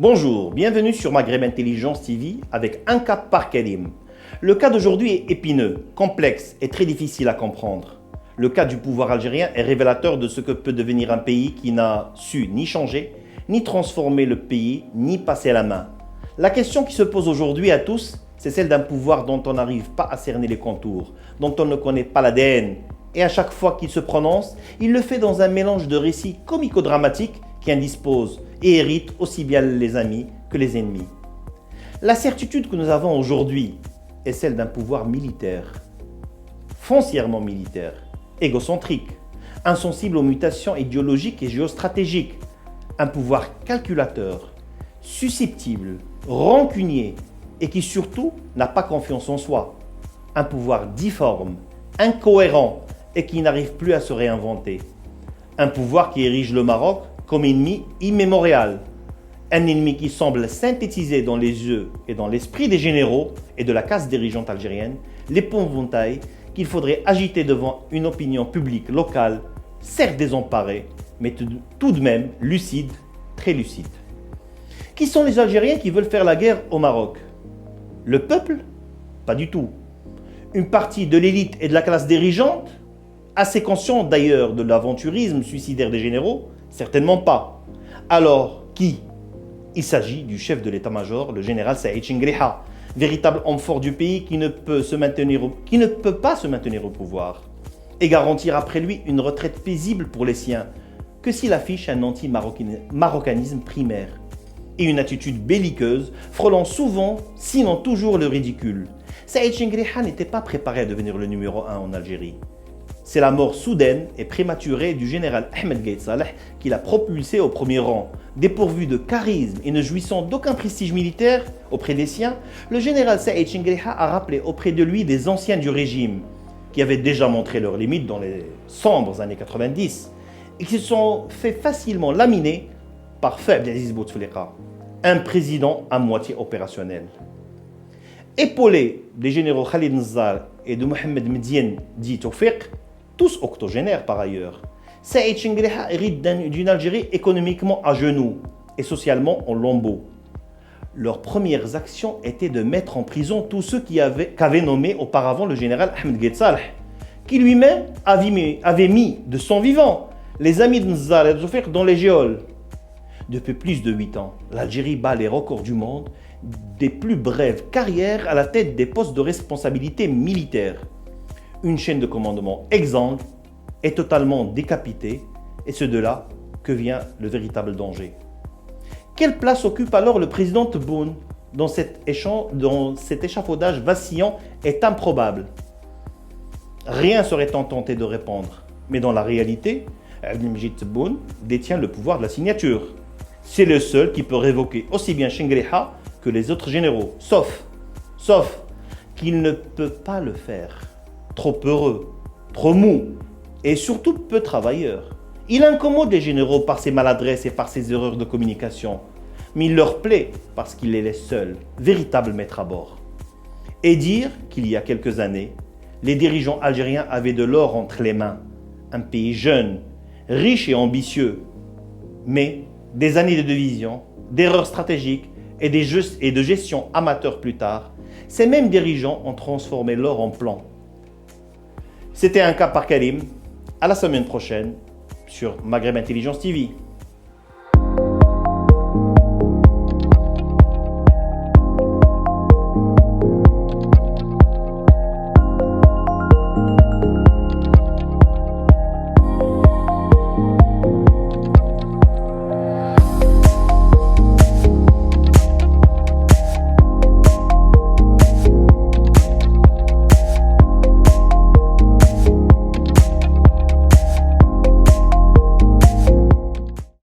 Bonjour, bienvenue sur Maghreb Intelligence TV avec un cas par Karim. Le cas d'aujourd'hui est épineux, complexe et très difficile à comprendre. Le cas du pouvoir algérien est révélateur de ce que peut devenir un pays qui n'a su ni changer, ni transformer le pays, ni passer la main. La question qui se pose aujourd'hui à tous, c'est celle d'un pouvoir dont on n'arrive pas à cerner les contours, dont on ne connaît pas l'ADN. Et à chaque fois qu'il se prononce, il le fait dans un mélange de récits comico-dramatiques qui indisposent et héritent aussi bien les amis que les ennemis. La certitude que nous avons aujourd'hui est celle d'un pouvoir militaire, foncièrement militaire, égocentrique, insensible aux mutations idéologiques et géostratégiques, un pouvoir calculateur, susceptible, rancunier et qui surtout n'a pas confiance en soi, un pouvoir difforme, incohérent et qui n'arrive plus à se réinventer, un pouvoir qui érige le Maroc comme ennemi immémorial, un ennemi qui semble synthétiser dans les yeux et dans l'esprit des généraux et de la classe dirigeante algérienne l'épouvantail qu'il faudrait agiter devant une opinion publique locale, certes désemparée, mais tout de même lucide, très lucide. Qui sont les Algériens qui veulent faire la guerre au Maroc? Le peuple? Pas du tout. Une partie de l'élite et de la classe dirigeante? Assez consciente d'ailleurs de l'aventurisme suicidaire des généraux? Certainement pas. Alors, qui? Il s'agit du chef de l'état-major, le général Saïd Chengheleha, véritable homme fort du pays qui ne peut pas se maintenir au pouvoir et garantir après lui une retraite paisible pour les siens, que s'il affiche un anti-marocanisme primaire et une attitude belliqueuse, frôlant souvent, sinon toujours le ridicule. Saïd Chengheleha n'était pas préparé à devenir le numéro 1 en Algérie. C'est la mort soudaine et prématurée du général Ahmed Gaïd Saleh qui l'a propulsé au premier rang. Dépourvu de charisme et ne jouissant d'aucun prestige militaire auprès des siens, le général Saïd Chengheleha a rappelé auprès de lui des anciens du régime qui avaient déjà montré leurs limites dans les sombres années 90 et qui se sont fait facilement laminer par Feu Abdelaziz Bouteflika, un président à moitié opérationnel. Épaulé des généraux Khalid Nzar et de Mohamed Medien dit Tawfiq, tous octogénaires par ailleurs, Saïd Chengheleha hérite d'une Algérie économiquement à genoux et socialement en lambeaux. Leurs premières actions étaient de mettre en prison tous ceux qu'avait nommé auparavant le général Ahmed Gaïd Saleh, qui lui-même avait mis de son vivant les amis de Nzar et de Tawfiq dans les geôles. Depuis plus de 8 ans, l'Algérie bat les records du monde des plus brèves carrières à la tête des postes de responsabilité militaire. Une chaîne de commandement exsangue est totalement décapitée et c'est de là que vient le véritable danger. Quelle place occupe alors le président Tebboune dans cet échafaudage vacillant est improbable? Rien serait tenté de répondre, mais dans la réalité, Abdelmejid Tebboune détient le pouvoir de la signature. C'est le seul qui peut révoquer aussi bien Chengheleha que les autres généraux, sauf qu'il ne peut pas le faire. Trop heureux, trop mou et surtout peu travailleur. Il incommode les généraux par ses maladresses et par ses erreurs de communication, mais il leur plaît parce qu'il les laisse seuls, véritables maîtres à bord. Et dire qu'il y a quelques années, les dirigeants algériens avaient de l'or entre les mains, un pays jeune, riche et ambitieux, mais des années de division, d'erreurs stratégiques et de gestion amateur plus tard, ces mêmes dirigeants ont transformé l'or en plan. C'était un cas par Karim. À la semaine prochaine sur Maghreb Intelligence TV.